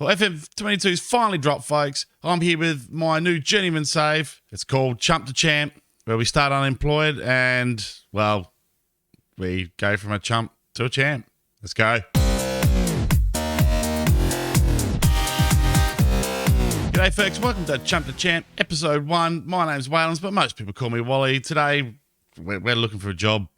Well, FM22's finally dropped, folks. I'm here with my new journeyman save. It's called Chump to Champ, where we start unemployed and, well, we go from a chump to a champ. Let's go. G'day, folks. Welcome to Chump to Champ, episode 1. My name's Waylens, but most people call me Wally. Today, we're looking for a job.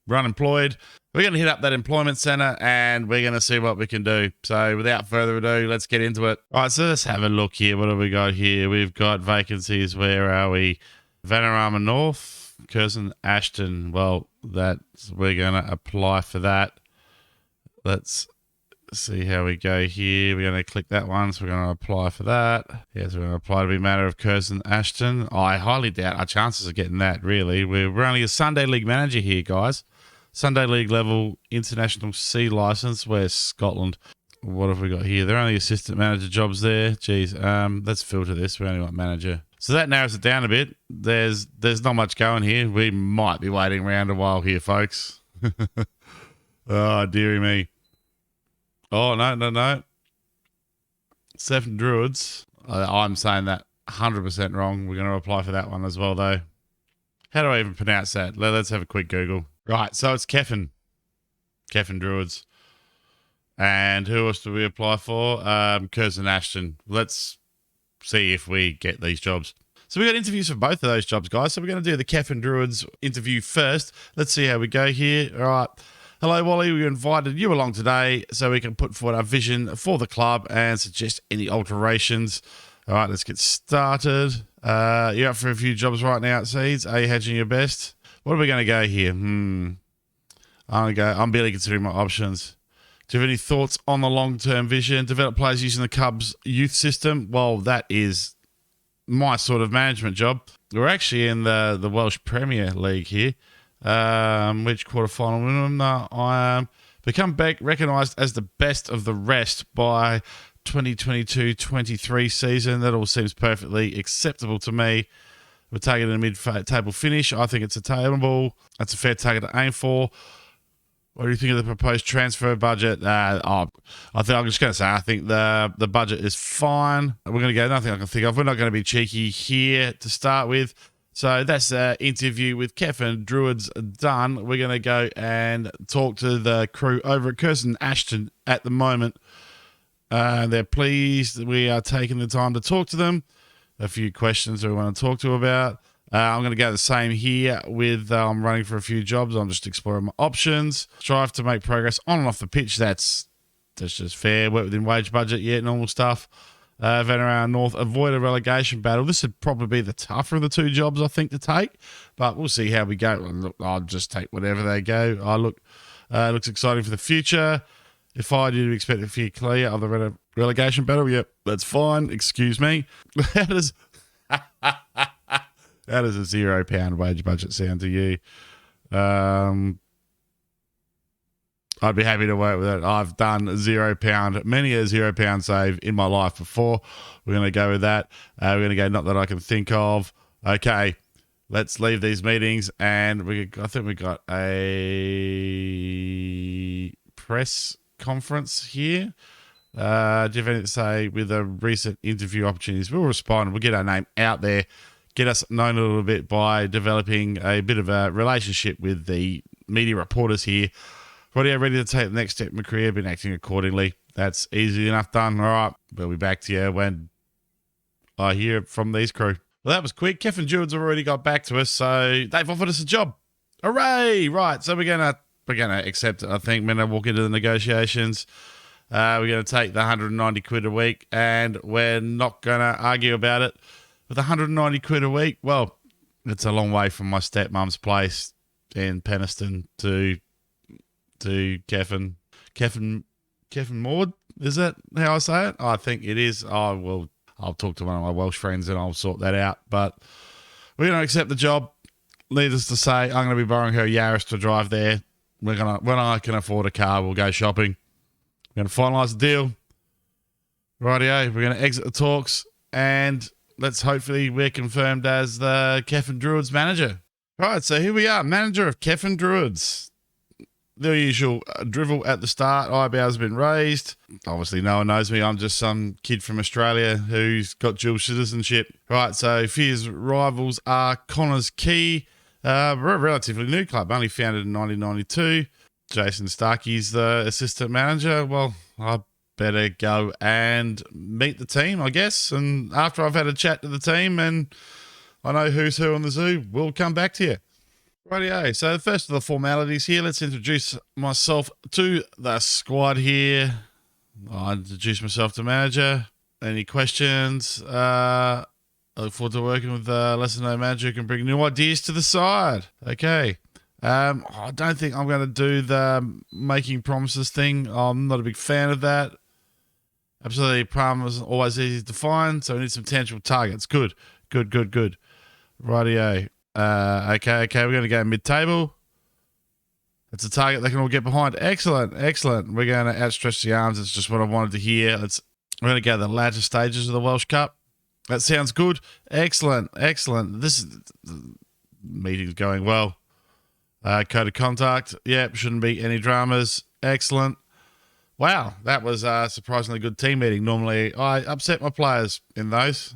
We're unemployed. We're going to hit up that employment centre and we're going to see what we can do. So without further ado, let's get into it. All right, so let's have a look here. What have we got here? We've got vacancies. Where are we? Vanarama North, Kingston, Ashton. Well, we're going to apply for that. Let's see how we go here. We're going to click that one, so we're going to apply for that. Yes, we're going to apply to be matter of Kingston, Ashton. I highly doubt our chances of getting that, really. We're only a Sunday League manager here, guys. Sunday League level international C license. Where's Scotland? What have we got here? They're only assistant manager jobs there. Geez, let's filter this. We only want manager. So that narrows it down a bit. There's not much going here. We might be waiting around a while here, folks. Oh, dearie me. Oh, no. 7 Druids. I'm saying that 100% wrong. We're going to apply for that one as well, though. How do I even pronounce that? Let's have a quick Google. Right, so it's Keffin Druids. And who else do we apply for? Kingston Ashton. Let's see if we get these jobs. So we got interviews for both of those jobs, guys. So we're going to do the Keffin Druids interview first. Let's see how we go here. All right. Hello, Wally. We invited you along today so we can put forward our vision for the club and suggest any alterations. All right, let's get started. You're up for a few jobs right now at Seeds. Are you hedging your best? What are we going to go here? I'm barely considering my options. Do you have any thoughts on the long-term vision? Develop players using the Cubs youth system? Well, that is my sort of management job. We're actually in the Welsh Premier League here. Which quarterfinal winner? I become recognised as the best of the rest by 2022-23 season. That all seems perfectly acceptable to me. We're targeting a mid-table finish. I think it's attainable. That's a fair target to aim for. What do you think of the proposed transfer budget? I think the budget is fine. We're going to go nothing I can think of. We're not going to be cheeky here to start with. So that's the interview with Keffin Druids done. We're going to go and talk to the crew over at Kingston Ashton at the moment. They're pleased that we are taking the time to talk to them. A few questions that we want to talk to about. I'm going to go the same here with running for a few jobs. I'm just exploring my options. Strive to make progress on and off the pitch. That's just fair. Work within wage budget. Yeah, normal stuff. Vanarama North, avoid a relegation battle. This would probably be the tougher of the two jobs, I think, to take. But we'll see how we go. Look, I'll just take whatever they go. Looks exciting for the future. If I did expect a few clear of the relegation battle, yep, that's fine. Excuse me. How does a £0 wage budget sound to you? I'd be happy to work with it. I've done many a £0 save in my life before. We're going to go with that. We're going to go not that I can think of. Okay, let's leave these meetings. And I think we got a press conference here. Do you have anything to say with the recent interview opportunities? We'll respond. We'll get our name out there, get us known a little bit by developing a bit of a relationship with the media reporters here. Ready to take the next step in my career, been acting accordingly. That's easy enough done. All right, we'll be back to you when I hear from these crew. Well, that was quick. Keffin Druids have already got back to us, so they've offered us a job. Hooray! Right, so we're gonna accept it, I think. We're going to walk into the negotiations. We're going to take the 190 quid a week, and we're not going to argue about it. With 190 quid a week, well, it's a long way from my stepmom's place in Penistone to Keffin Maud. Is that how I say it? I think it is. I'll talk to one of my Welsh friends and I'll sort that out. But we're going to accept the job. Needless to say, I'm going to be borrowing her Yaris to drive there. When I can afford a car, we'll go shopping. We're going to finalise the deal. Rightio, we're going to exit the talks and hopefully we're confirmed as the Keffin Druids manager. Right, so here we are, manager of Keffin Druids. The usual drivel at the start. Eyebrows have been raised. Obviously, no one knows me. I'm just some kid from Australia who's got dual citizenship. Right, so Fear's rivals are Connor's Key. We're a relatively new club, only founded in 1992. Jason Starkey's the assistant manager. Well, I better go and meet the team, I guess. And after I've had a chat to the team and I know who's who on the zoo, we'll come back to you. Rightio, so first of the formalities here, let's introduce myself to the squad here. I'll introduce myself to manager. Any questions? I look forward to working with a lesser known manager who can bring new ideas to the side. Okay. I don't think I'm going to do the making promises thing. I'm not a big fan of that. Absolutely, promise isn't always easy to find, so we need some tangible targets. Good. Rightio. Okay, we're going to go mid-table. It's a target they can all get behind. Excellent. We're going to outstretch the arms. It's just what I wanted to hear. We're going to go to the latter stages of the Welsh Cup. That sounds good. Excellent. This meeting's going well. Code of contact. Yep, shouldn't be any dramas. Excellent. Wow, that was a surprisingly good team meeting. Normally, I upset my players in those.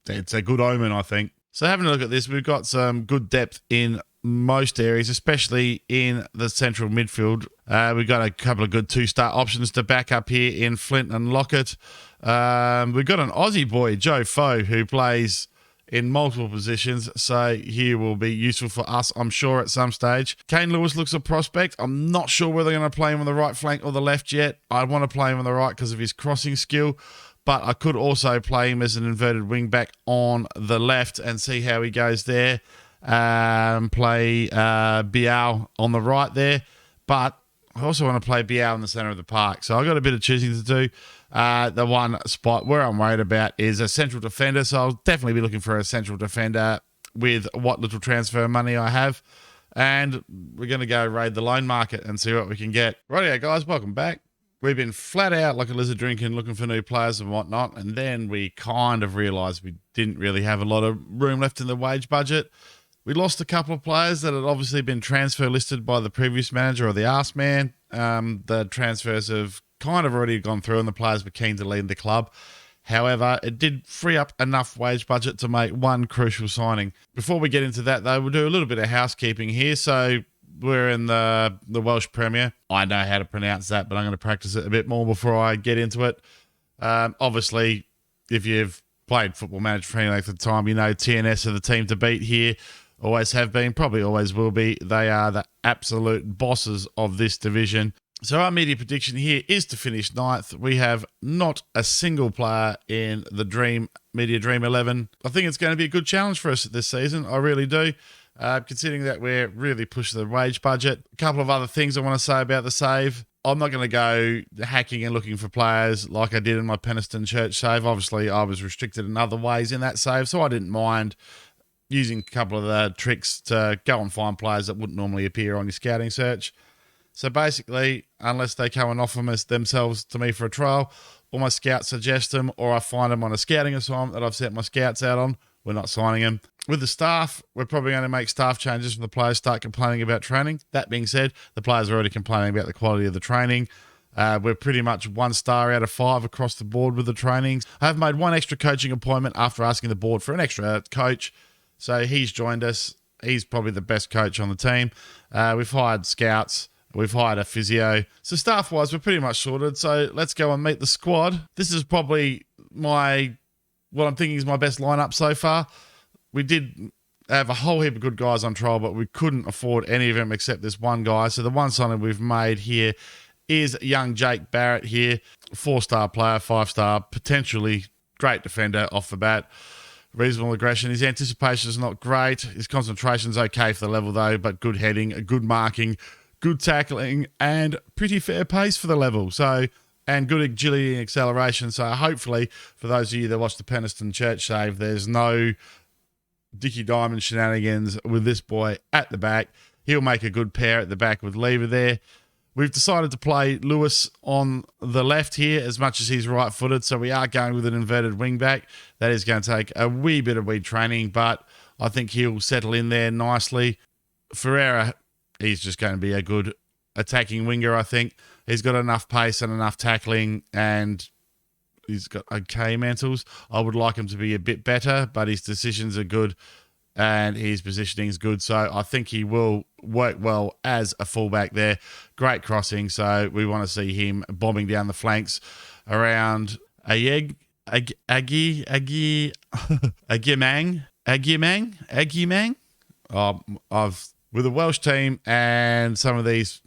It's a good omen, I think. So having a look at this, we've got some good depth in most areas, especially in the central midfield. We've got a couple of good two-star options to back up here in Flint and Lockett. We've got an Aussie boy, Joe Foe, who plays in multiple positions, so he will be useful for us, I'm sure, at some stage. Kane Lewis looks a prospect. I'm not sure whether they're going to play him on the right flank or the left yet. I want to play him on the right because of his crossing skill, but I could also play him as an inverted wing back on the left and see how he goes there. Play Biao on the right there, but I also want to play Biao in the centre of the park. So I've got a bit of choosing to do. The one spot where I'm worried about is a central defender, so I'll definitely be looking for a central defender with what little transfer money I have. And we're going to go raid the loan market and see what we can get. Rightio, guys, welcome back. We've been flat out like a lizard drinking, looking for new players and whatnot, and then we kind of realised we didn't really have a lot of room left in the wage budget. We lost a couple of players that had obviously been transfer listed by the previous manager or the arse man. The transfers have kind of already gone through and the players were keen to leave the club. However, it did free up enough wage budget to make one crucial signing. Before we get into that, though, we'll do a little bit of housekeeping here. So we're in the Welsh Premier. I know how to pronounce that, but I'm going to practice it a bit more before I get into it. Obviously, if you've played Football Manager for any length of time, you know TNS are the team to beat here. Always have been, probably always will be. They are the absolute bosses of this division. So our media prediction here is to finish 9th. We have not a single player in the Media Dream 11. I think it's going to be a good challenge for us this season. I really do. Considering that we're really pushing the wage budget. A couple of other things I want to say about the save. I'm not going to go hacking and looking for players like I did in my Penistone Church save. Obviously, I was restricted in other ways in that save, so I didn't mind using a couple of the tricks to go and find players that wouldn't normally appear on your scouting search. So basically, unless they come and offer themselves to me for a trial, or my scouts suggest them, or I find them on a scouting assignment that I've sent my scouts out on, we're not signing them. With the staff, we're probably going to make staff changes when the players start complaining about training. That being said, the players are already complaining about the quality of the training. We're pretty much 1 star out of 5 across the board with the trainings. I have made one extra coaching appointment after asking the board for an extra coach. So he's joined us. He's probably the best coach on the team. We've hired scouts. We've hired a physio. So staff-wise, we're pretty much sorted. So let's go and meet the squad. This is probably what I'm thinking is my best lineup so far. We did have a whole heap of good guys on trial, but we couldn't afford any of them except this one guy. So the one signing we've made here is young Jake Barrett here. 4-star player, 5-star, potentially great defender off the bat. Reasonable aggression. His anticipation is not great. His concentration's okay for the level though, but good heading, good marking, good tackling, and pretty fair pace for the level. So, and good agility and acceleration. So hopefully, for those of you that watch the Penistone Church save, there's no Dickie Diamond shenanigans with this boy at the back. He'll make a good pair at the back with Lever there. We've decided to play Lewis on the left here as much as he's right-footed, so we are going with an inverted wing-back. That is going to take a wee bit of training, but I think he'll settle in there nicely. Ferreira, he's just going to be a good attacking winger, I think. He's got enough pace and enough tackling, and he's got okay mentals. I would like him to be a bit better, but his decisions are good and his positioning is good. So I think he will work well as a fullback there. Great crossing. So we want to see him bombing down the flanks around Agimang. With a Welsh team and some of these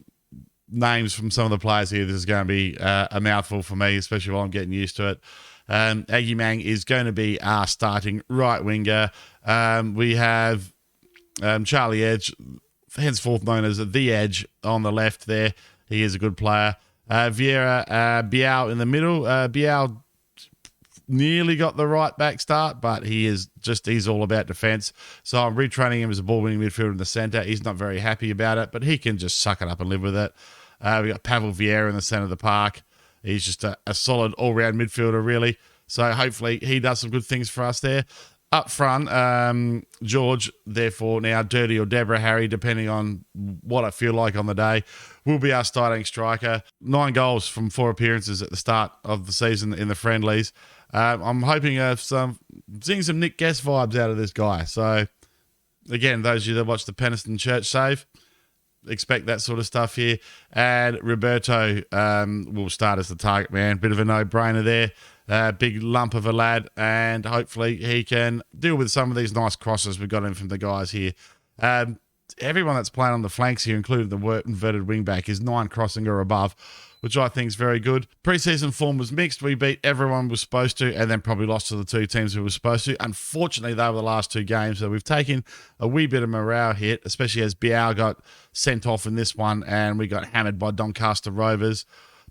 names from some of the players here, this is going to be a mouthful for me, especially while I'm getting used to it. Agimang is going to be our starting right winger. We have Charlie Edge, henceforth known as the Edge, on the left there. He is a good player. Vieira, Biao in the middle. Biao nearly got the right back start, but he's all about defence. So I'm retraining him as a ball-winning midfielder in the centre. He's not very happy about it, but he can just suck it up and live with it. We got Pavel Vieira in the centre of the park. He's just a solid all-round midfielder, really. So hopefully he does some good things for us there. Up front, George, therefore now Dirty or Deborah Harry, depending on what I feel like on the day, will be our starting striker. 9 goals from 4 appearances at the start of the season in the friendlies. I'm hoping seeing some Nick Guest vibes out of this guy. So, again, those of you that watch the Penistone Church save, expect that sort of stuff here. And Roberto will start as the target man. Bit of a no-brainer there. Big lump of a lad, and hopefully he can deal with some of these nice crosses we've got in from the guys here. Everyone that's playing on the flanks here, including the inverted wingback, is 9 crossing or above, which I think is very good. Preseason form was mixed. We beat everyone we were supposed to, and then probably lost to the 2 teams we were supposed to. Unfortunately, they were the last 2 games, so we've taken a wee bit of morale hit, especially as Biao got sent off in this one, and we got hammered by Doncaster Rovers.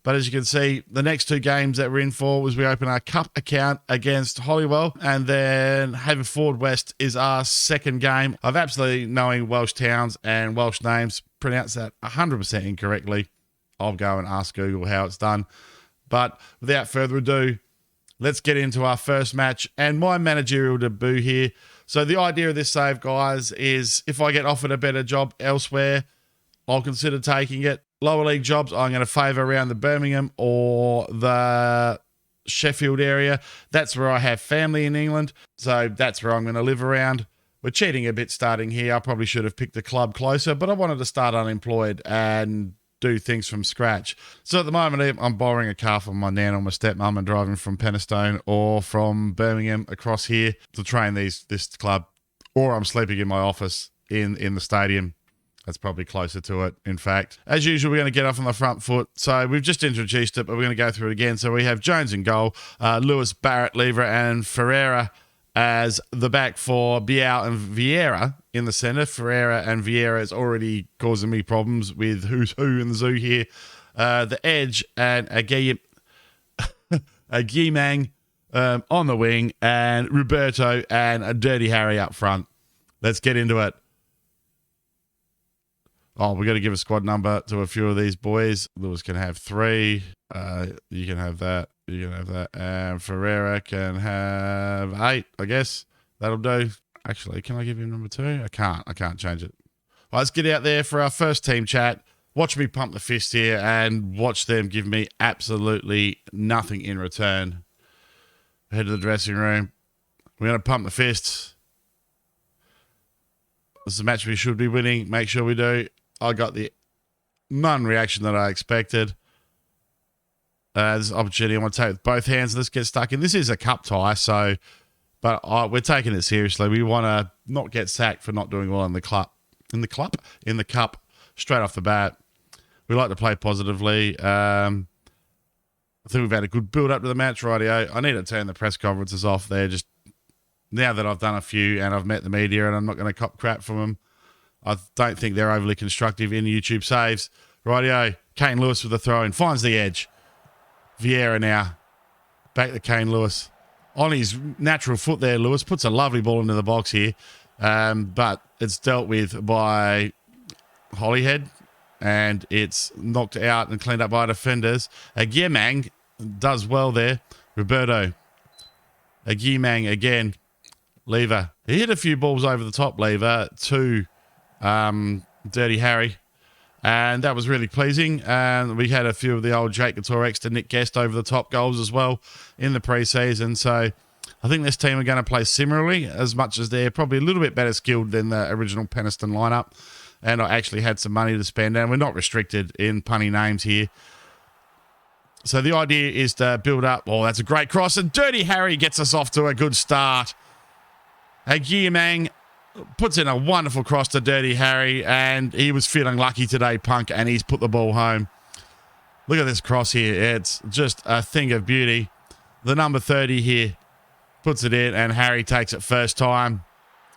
But as you can see, the next 2 games that we're in for was we open our cup account against Holywell, and then Haverford West is our second game. I've absolutely knowing Welsh towns and Welsh names, pronounced that 100% incorrectly. I'll go and ask Google how it's done. But without further ado, let's get into our first match and my managerial debut here. So the idea of this save, guys, is if I get offered a better job elsewhere, I'll consider taking it. Lower league jobs, I'm going to favour around the Birmingham or the Sheffield area. That's where I have family in England, so that's where I'm going to live around. We're cheating a bit starting here. I probably should have picked a club closer, but I wanted to start unemployed and do things from scratch. So at the moment, I'm borrowing a car from my nan or my stepmum and driving from Penistone or from Birmingham across here to train this club, or I'm sleeping in my office in the stadium. That's probably closer to it, in fact. As usual, we're going to get off on the front foot. So we've just introduced it, but we're going to go through it again. So we have Jones in goal, Lewis, Barrett, Lever, and Ferreira as the back for Biao and Vieira in the centre. Ferreira and Vieira is already causing me problems with who's who in the zoo here. The edge and Agimang on the wing, and Roberto and a Dirty Harry up front. Let's get into it. Oh, we've got to give a squad number to a few of these boys. Lewis can have 3. You can have that. You can have that. And Ferreira can have 8, I guess. That'll do. Actually, can I give him number 2? I can't. I can't change it. Well, let's get out there for our first team chat. Watch me pump the fist here and watch them give me absolutely nothing in return. Head to the dressing room. We're going to pump the fists. This is a match we should be winning. Make sure we do. I got the non-reaction that I expected. This opportunity I want to take with both hands. Let's get stuck in. This is a cup tie, but we're taking it seriously. We want to not get sacked for not doing well in the cup, straight off the bat. We like to play positively. I think we've had a good build up to the match, rightio. I need to turn the press conferences off there. Just now that I've done a few and I've met the media, and I'm not going to cop crap from them. I don't think they're overly constructive in YouTube saves. Rightio. Kane Lewis with the throw in. Finds the edge. Vieira now. Back to Kane Lewis. On his natural foot there, Lewis puts a lovely ball into the box here. But it's dealt with by Holyhead. And it's knocked out and cleaned up by defenders. Agimang does well there. Roberto. Agimang again. Lever. He hit a few balls over the top, Lever, to Dirty Harry. And that was really pleasing. And we had a few of the old Jake Gatorex to Nick Guest over the top goals as well in the preseason. So I think this team are going to play similarly, as much as they're probably a little bit better skilled than the original Peniston lineup. And I actually had some money to spend, and we're not restricted in punny names here. So the idea is to build up. Oh, that's a great cross, and Dirty Harry gets us off to a good start. Gigabyte puts in a wonderful cross to Dirty Harry, and he was feeling lucky today, Punk, and he's put the ball home. Look at this cross here. It's just a thing of beauty. The number 30 here puts it in, and Harry takes it first time,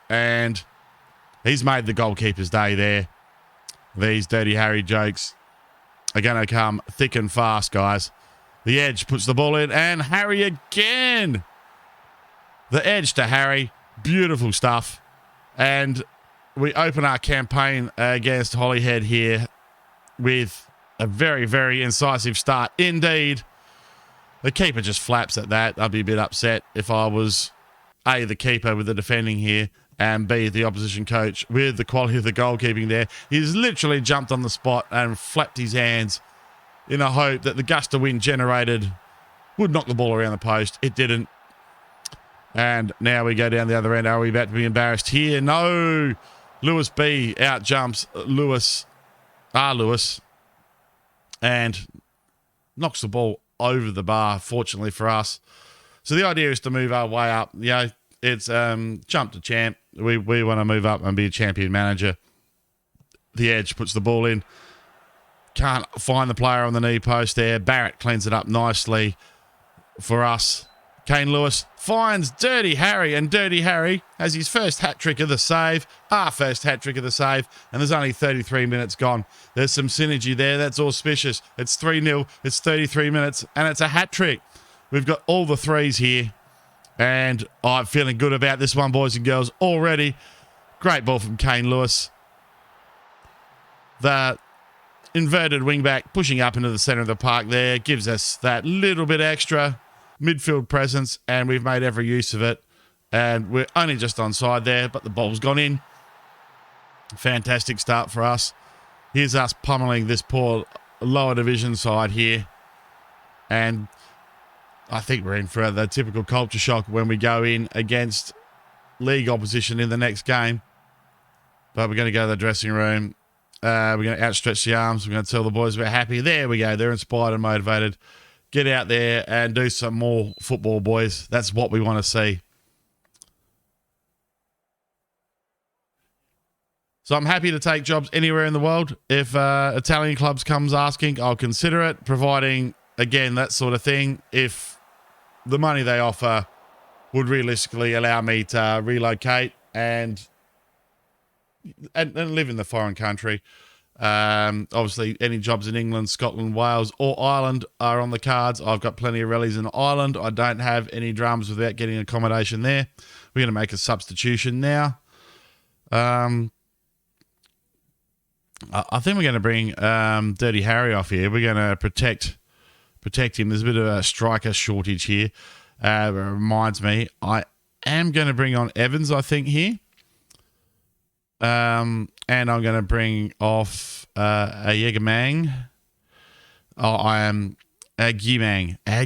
and he's made the goalkeeper's day there. These Dirty Harry jokes are going to come thick and fast, guys. The Edge puts the ball in, and Harry again. The Edge to Harry. Beautiful stuff. And we open our campaign against Holyhead here with a very, very incisive start indeed. The keeper just flaps at that. I'd be a bit upset if I was A, the keeper with the defending here, and B, the opposition coach with the quality of the goalkeeping there. He's literally jumped on the spot and flapped his hands in a hope that the gust of wind generated would knock the ball around the post. It didn't. And now we go down the other end. Are we about to be embarrassed here? No. Lewis B out jumps Lewis. And knocks the ball over the bar, fortunately for us. So the idea is to move our way up. It's jump to champ. We want to move up and be a champion manager. The Edge puts the ball in. Can't find the player on the knee post there. Barrett cleans it up nicely for us. Kane Lewis finds Dirty Harry, and Dirty Harry has his first hat-trick of the save, our first hat-trick of the save, and there's only 33 minutes gone. There's some synergy there. That's auspicious. It's 3-0, it's 33 minutes, and it's a hat-trick. We've got all the threes here, and I'm feeling good about this one, boys and girls, already. Great ball from Kane Lewis. The inverted wingback pushing up into the centre of the park there gives us that little bit extra midfield presence, and we've made every use of it, and we're only just onside there, but the ball's gone in. Fantastic start for us. Here's us pummeling this poor lower division side here, and I think we're in for the typical culture shock when we go in against league opposition in the next game. But we're going to go to the dressing room. We're going to outstretch the arms. We're going to tell the boys we're happy. There we go. They're inspired and motivated. Get out there and do some more football, boys. That's what we want to see. So I'm happy to take jobs anywhere in the world. If Italian clubs comes asking, I'll consider it, providing, again, that sort of thing. If the money they offer would realistically allow me to relocate and live in the foreign country. Obviously, any jobs in England, Scotland, Wales, or Ireland are on the cards. I've got plenty of rallies in Ireland. I don't have any drums without getting accommodation there. We're going to make a substitution now. I think we're going to bring Dirty Harry off here. We're going to protect him. There's a bit of a striker shortage here. It reminds me, I am going to bring on Evans, I think, here. And I'm going to bring off a Yegamang. I am Agyemang. I'm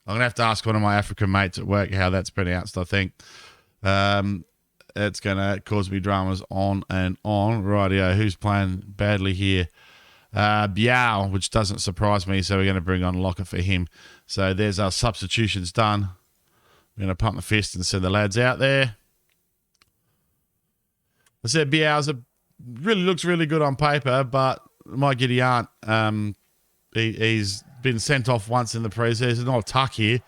going to have to ask one of my African mates at work how that's pronounced, I think. It's going to cause me dramas on and on. Rightio, who's playing badly here? Biao, which doesn't surprise me, so we're going to bring on Locker for him. So there's our substitutions done. We're going to pump the fist and send the lads out there. I said Biao's really looks really good on paper, but my giddy aunt, he's been sent off once in the preseason. There's not a tuck here.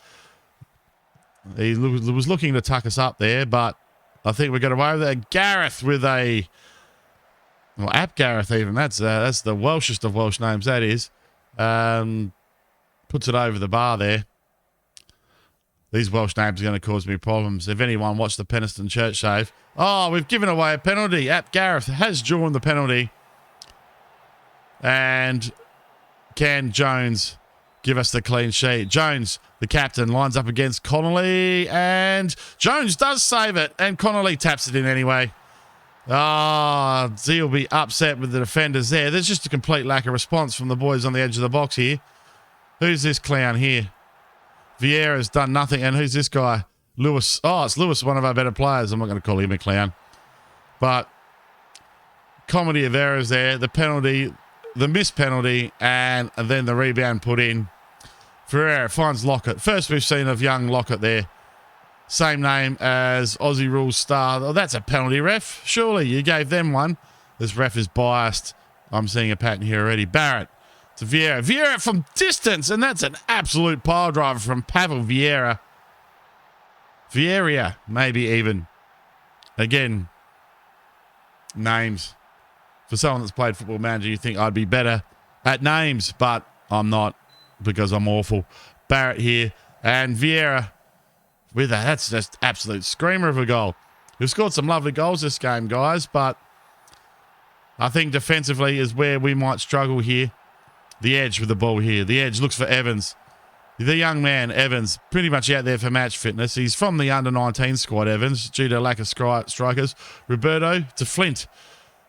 He was looking to tuck us up there, but I think we got away with it. Gareth with a... Well, App Gareth even. That's the Welshest of Welsh names, that is. Puts it over the bar there. These Welsh names are going to cause me problems. If anyone watched the Peniston Church save. Oh, we've given away a penalty. App Gareth has drawn the penalty. And can Jones give us the clean sheet? Jones, the captain, lines up against Connolly. And Jones does save it. And Connolly taps it in anyway. Oh, Z will be upset with the defenders there. There's just a complete lack of response from the boys on the edge of the box here. Who's this clown here? Vieira's done nothing. And who's this guy? Lewis. Oh, it's Lewis, one of our better players. I'm not going to call him a clown. But comedy of errors there. The penalty, the missed penalty, and then the rebound put in. Ferreira finds Lockett. First we've seen of young Lockett there. Same name as Aussie Rules star. Oh, that's a penalty, ref. Surely you gave them one. This ref is biased. I'm seeing a pattern here already. Barrett to Vieira. Vieira from distance, and that's an absolute pile driver from Pavel Vieira. Vieira, maybe even. Again, names. For someone that's played Football Manager, you think I'd be better at names, but I'm not because I'm awful. Barrett here and Vieira with that. That's just absolute screamer of a goal. We've scored some lovely goals this game, guys, but I think defensively is where we might struggle here. The edge with the ball here. The edge looks for Evans. The young man, Evans, pretty much out there for match fitness. He's from the under-19 squad, Evans, due to lack of strikers. Roberto to Flint.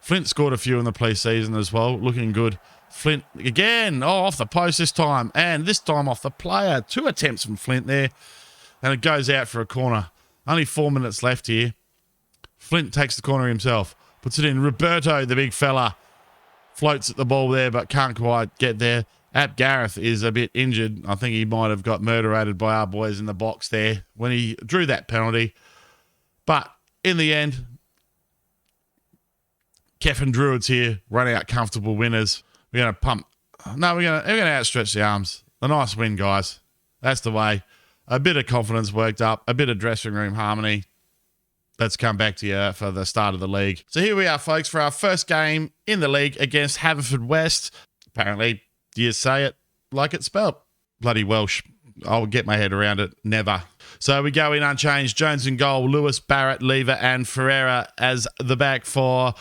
Flint scored a few in the pre-season as well. Looking good. Flint again. Oh, off the post this time. And this time off the player. 2 attempts from Flint there. And it goes out for a corner. Only 4 minutes left here. Flint takes the corner himself. Puts it in. Roberto, the big fella, floats at the ball there but can't quite get there. Ap Gareth is a bit injured. I think he might have got murderated by our boys in the box there when he drew that penalty. But in the end, Kevin Druids here run out comfortable winners. We're going to pump. No, we're going to outstretch the arms. A nice win, guys. That's the way. A bit of confidence worked up. A bit of dressing room harmony. Let's come back to you for the start of the league. So here we are, folks, for our first game in the league against Haverfordwest. Apparently, you say it like it's spelled. Bloody Welsh. I'll get my head around it. Never. So we go in unchanged. Jones in goal. Lewis, Barrett, Lever, and Ferreira as the back for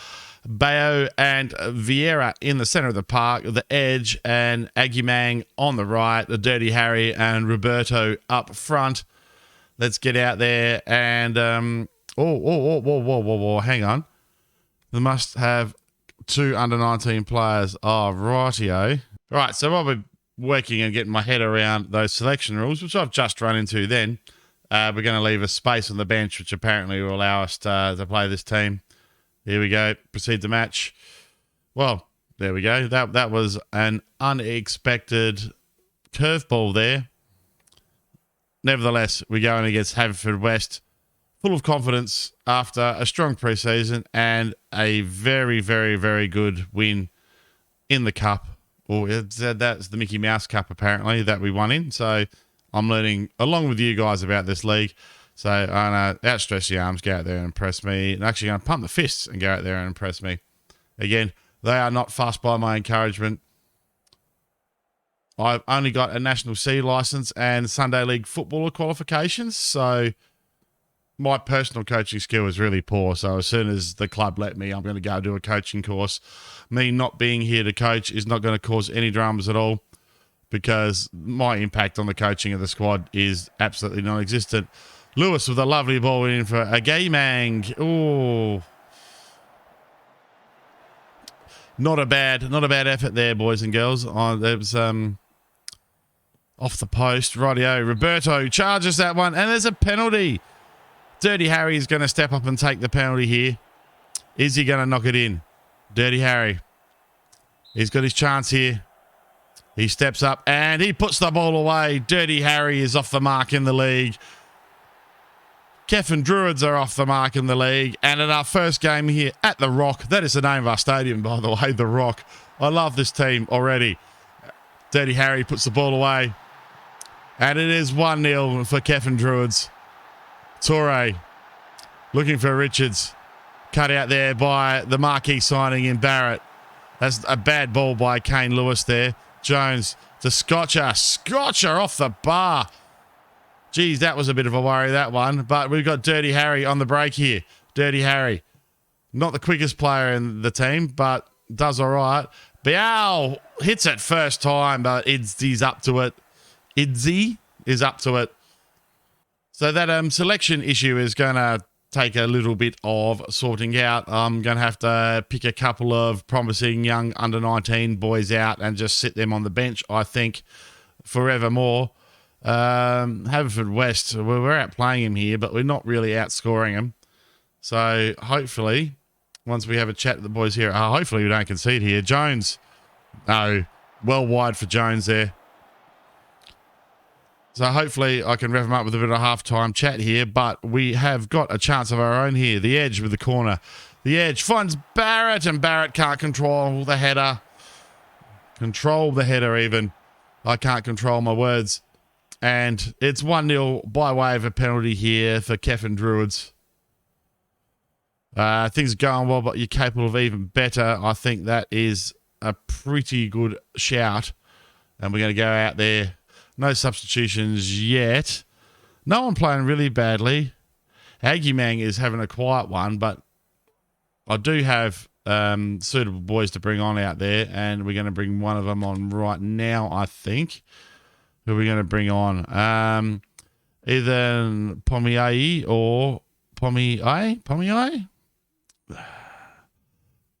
Bayo and Vieira in the centre of the park. The edge and Agumang on the right. The Dirty Harry and Roberto up front. Let's get out there and... whoa, hang on. They must have 2 under-19 players. Oh, rightio. Right, so while we're working and getting my head around those selection rules, which I've just run into then, we're going to leave a space on the bench, which apparently will allow us to play this team. Here we go. Proceed to match. Well, there we go. That was an unexpected curveball there. Nevertheless, we're going against Haverfordwest, full of confidence after a strong pre-season and a very, very, very good win in the cup. Well, that's the Mickey Mouse Cup, apparently, that we won in. So I'm learning along with you guys about this league. So I'm going to outstretch the arms, go out there and impress me. I'm actually going to pump the fists and go out there and impress me. Again, they are not fussed by my encouragement. I've only got a National C licence and Sunday League footballer qualifications. So my personal coaching skill is really poor. So as soon as the club let me, I'm going to go do a coaching course. Me not being here to coach is not going to cause any dramas at all because my impact on the coaching of the squad is absolutely non-existent. Lewis with a lovely ball in for a Gaymang. Oh, not a bad effort there, boys and girls. It was off the post. Rightio. Roberto charges that one, and there's a penalty. Dirty Harry is going to step up and take the penalty here. Is he going to knock it in? Dirty Harry. He's got his chance here. He steps up and he puts the ball away. Dirty Harry is off the mark in the league. Kevin Druids are off the mark in the league. And in our first game here at The Rock, that is the name of our stadium, by the way, The Rock. I love this team already. Dirty Harry puts the ball away. And it is 1-0 for Kevin Druids. Torre looking for Richards. Cut out there by the marquee signing in Barrett. That's a bad ball by Kane Lewis there. Jones to Scotcher. Scotcher off the bar. Geez, that was a bit of a worry, that one. But we've got Dirty Harry on the break here. Dirty Harry. Not the quickest player in the team, but does all right. Biao hits it first time, but Idsy's up to it. Idsy is up to it. So that selection issue is going to take a little bit of sorting out. I'm going to have to pick a couple of promising young under-19 boys out and just sit them on the bench, I think, forevermore. Haverfordwest, we're outplaying him here, but we're not really outscoring him. So hopefully, once we have a chat with the boys here, hopefully we don't concede here. Jones, no, well wide for Jones there. So hopefully I can rev him up with a bit of half-time chat here, but we have got a chance of our own here. The edge with the corner. The edge finds Barrett, and Barrett can't control the header. Control the header even. I can't control my words. And it's 1-0 by way of a penalty here for Keffin Druids. Things are going well, but you're capable of even better. I think that is a pretty good shout. And we're going to go out there. No substitutions yet. No one playing really badly. Aggie Mang is having a quiet one, but I do have suitable boys to bring on out there, and we're going to bring one of them on right now, I think. Who are we going to bring on? Either Pomiai or Pomiai?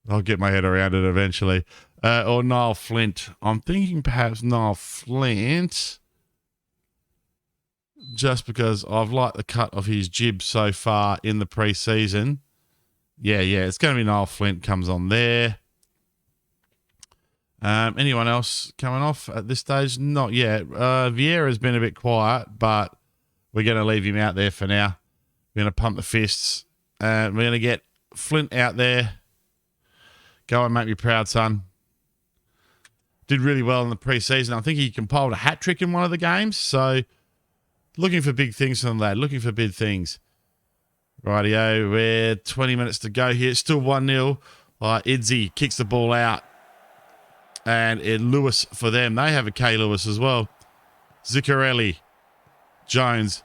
I'll get my head around it eventually. Or Niall Flint. I'm thinking perhaps Niall Flint, just because I've liked the cut of his jib so far in the pre-season. Yeah, it's going to be Niall Flint comes on there. Anyone else coming off at this stage? Not yet. Vieira's been a bit quiet, but we're going to leave him out there for now. We're going to pump the fists. We're going to get Flint out there. Go and make me proud, son. Did really well in the pre-season. I think he compiled a hat-trick in one of the games. So, looking for big things from the lad. Looking for big things. Rightio, we're 20 minutes to go here. It's still 1-0. Idzi kicks the ball out. And Lewis for them. They have a K. Lewis as well. Ziccarelli. Jones.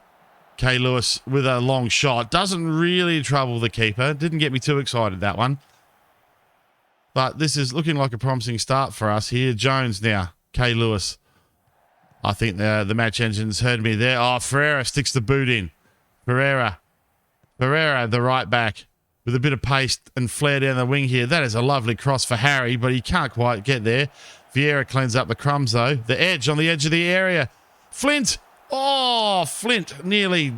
K. Lewis with a long shot. Doesn't really trouble the keeper. Didn't get me too excited, that one. But this is looking like a promising start for us here. Jones now. K. Lewis. I think the match engines heard me there. Oh, Ferreira sticks the boot in. Ferreira, the right back, with a bit of pace and flair down the wing here. That is a lovely cross for Harry, but he can't quite get there. Vieira cleans up the crumbs, though. The edge on the edge of the area. Flint. Oh, Flint nearly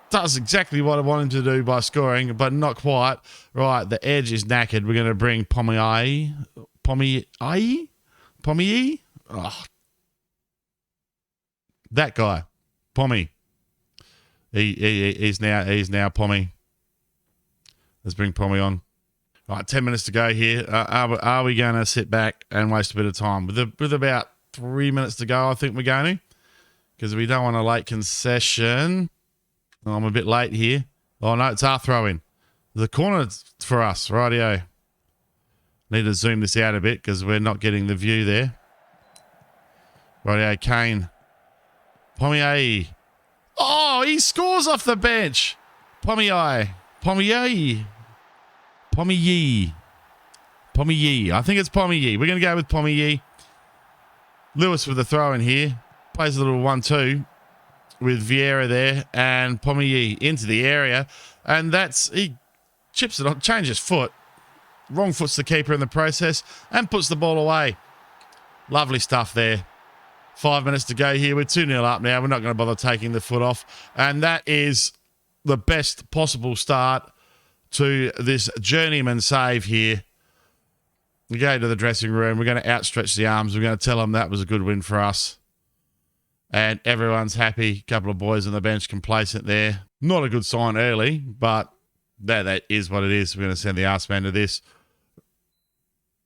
does exactly what I want him to do by scoring, but not quite. Right, the edge is knackered. We're going to bring Pomiai. Oh, that guy. Pommy. He's now Pommy. Let's bring Pommy on. Right, 10 minutes to go here. Are we going to sit back and waste a bit of time? With about 3 minutes to go, I think we're going to. Because we don't want a late concession. Oh, I'm a bit late here. Oh, no, it's our throw-in. The corner for us. Rightio. Need to zoom this out a bit because we're not getting the view there. Rightio, Kane. Pomiai. Oh, he scores off the bench. Pomiai. I think it's Pomiai. We're going to go with Pomiai. Lewis with the throw in here. Plays a little 1-2 with Vieira there. And Pomiai into the area. And he chips it on, changes foot. Wrong foot's the keeper in the process. And puts the ball away. Lovely stuff there. 5 minutes to go here. We're 2-0 up now. We're not going to bother taking the foot off. And that is the best possible start to this journeyman save here. We go to the dressing room. We're going to outstretch the arms. We're going to tell them that was a good win for us. And everyone's happy. A couple of boys on the bench complacent there. Not a good sign early, but that is what it is. We're going to send the arse man to this.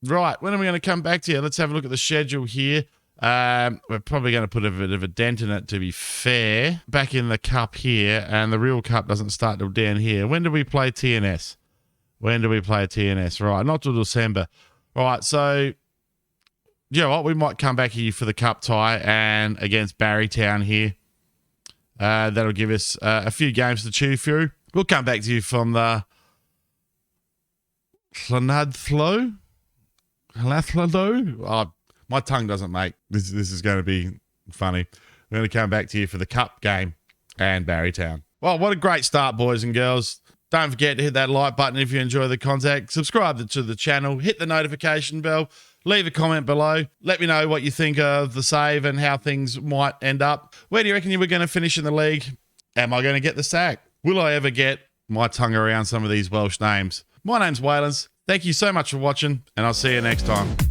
Right, when are we going to come back to you? Let's have a look at the schedule here. We're probably going to put a bit of a dent in it, to be fair. Back in the cup here, and the real cup doesn't start till down here. When do we play TNS? Right, not till December. Right, so, you know what? We might come back here for the cup tie and against Barrytown here. That'll give us a few games to chew through. We'll come back to you from the Llanadflo. Oh, my tongue doesn't make. This is going to be funny. We're going to come back to you for the cup game and Barrytown. Well, what a great start, boys and girls. Don't forget to hit that like button if you enjoy the content. Subscribe to the channel. Hit the notification bell. Leave a comment below. Let me know what you think of the save and how things might end up. Where do you reckon you were going to finish in the league? Am I going to get the sack? Will I ever get my tongue around some of these Welsh names? My name's Waylens. Thank you so much for watching, and I'll see you next time.